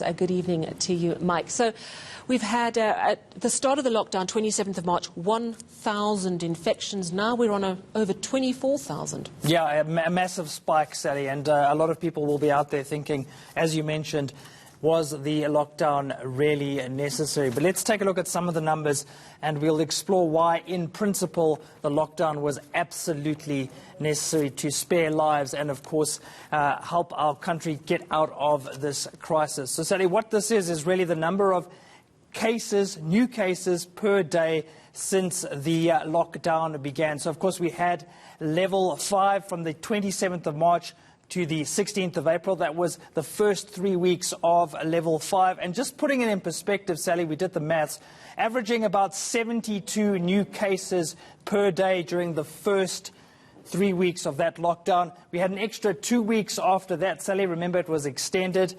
Good evening to you, Mike. So we've had, at the start of the lockdown, 27th of March, 1,000 infections. Now we're on over 24,000. Yeah, a massive spike, Sally, and a lot of people will be out there thinking, as you mentioned, was the lockdown really necessary? But let's take a look at some of the numbers and we'll explore why, in principle, the lockdown was absolutely necessary to spare lives and, of course, help our country get out of this crisis. So, Sally, what this is really the number of cases, new cases per day since the lockdown began. So, of course, we had level 5 from the 27th of March to the 16th of April. That was the first 3 weeks of level 5. And just putting it in perspective, Sally, we did the maths, averaging about 72 new cases per day during the first 3 weeks of that lockdown. We had an extra 2 weeks after that, Sally. Remember, it was extended.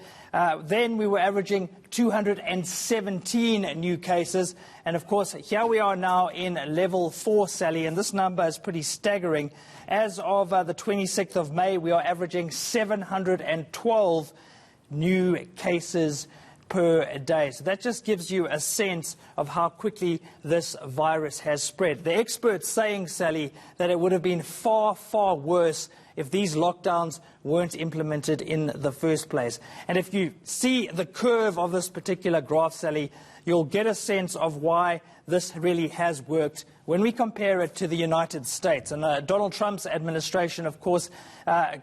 Then we were averaging 217 new cases. And, of course, here we are now in level 4, Sally, and this number is pretty staggering. As of the 26th of May, we are averaging 712 new cases per day. So that just gives you a sense of how quickly this virus has spread. The experts saying, Sally, that it would have been far, far worse if these lockdowns weren't implemented in the first place. And if you see the curve of this particular graph, Sally, you'll get a sense of why this really has worked when we compare it to the United States. And Donald Trump's administration, of course,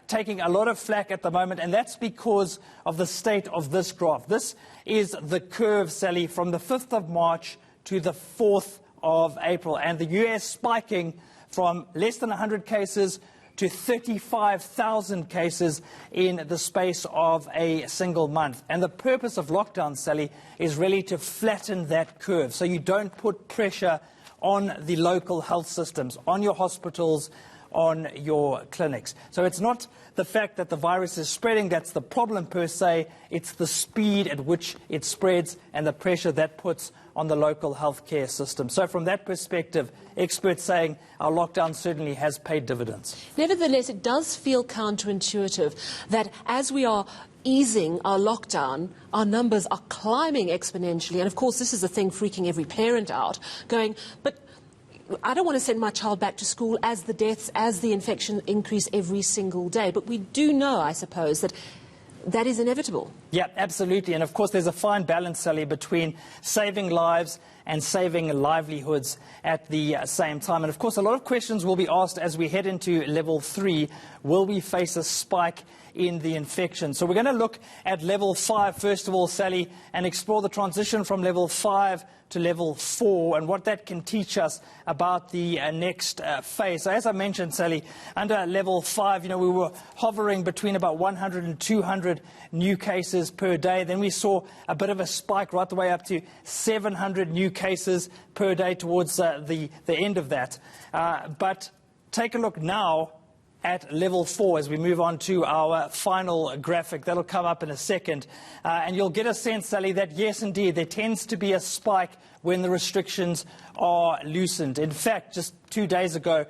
taking a lot of flack at the moment, and that's because of the state of this graph. This is the curve, Sally, from the 5th of March to the 4th of April, and the US spiking from less than 100 cases to 35,000 cases in the space of a single month. And the purpose of lockdown, Sally, is really to flatten that curve so you don't put pressure on the local health systems, on your hospitals, on your clinics. So it's not the fact that the virus is spreading that's the problem per se, it's the speed at which it spreads and the pressure that puts on the local healthcare system. So from that perspective, experts saying our lockdown certainly has paid dividends. Nevertheless, it does feel counterintuitive that as we are easing our lockdown, our numbers are climbing exponentially. And of course, this is the thing freaking every parent out, going, but I don't want to send my child back to school as the deaths, as the infection increase every single day. But we do know, I suppose, that that is inevitable. Yeah, absolutely. And of course, there's a fine balance, Sally, between saving lives and saving livelihoods at the same time. And of course, a lot of questions will be asked as we head into level 3. Will we face a spike in the infection? So we're going to look at level 5, first of all, Sally, and explore the transition from level 5 to level 4 and what that can teach us about the next phase. So as I mentioned, Sally, under level 5, we were hovering between about 100 and 200 new cases per day. Then we saw a bit of a spike right the way up to 700 new cases per day towards the end of that. But take a look now at level 4 as we move on to our final graphic. That'll come up in a second. And you'll get a sense, Sally, that yes, indeed, there tends to be a spike when the restrictions are loosened. In fact, just 2 days ago,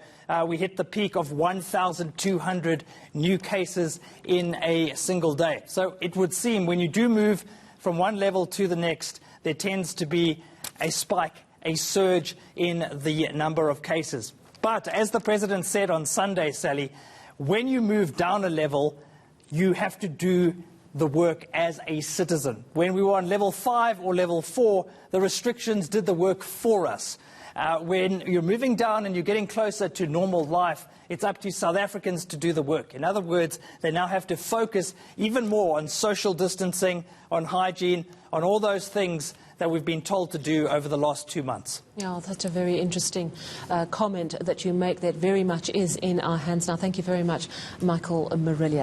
we hit the peak of 1,200 new cases in a single day. So it would seem when you do move from one level to the next, there tends to be a spike, a surge in the number of cases. But as the President said on Sunday, Sally, when you move down a level, you have to do the work as a citizen. When we were on level 5 or level 4, the restrictions did the work for us. When you're moving down and you're getting closer to normal life, it's up to South Africans to do the work. In other words, they now have to focus even more on social distancing, on hygiene, on all those things that we've been told to do over the last 2 months. Yeah, that's a very interesting comment that you make that very much is in our hands now. Thank you very much, Michael Murillo.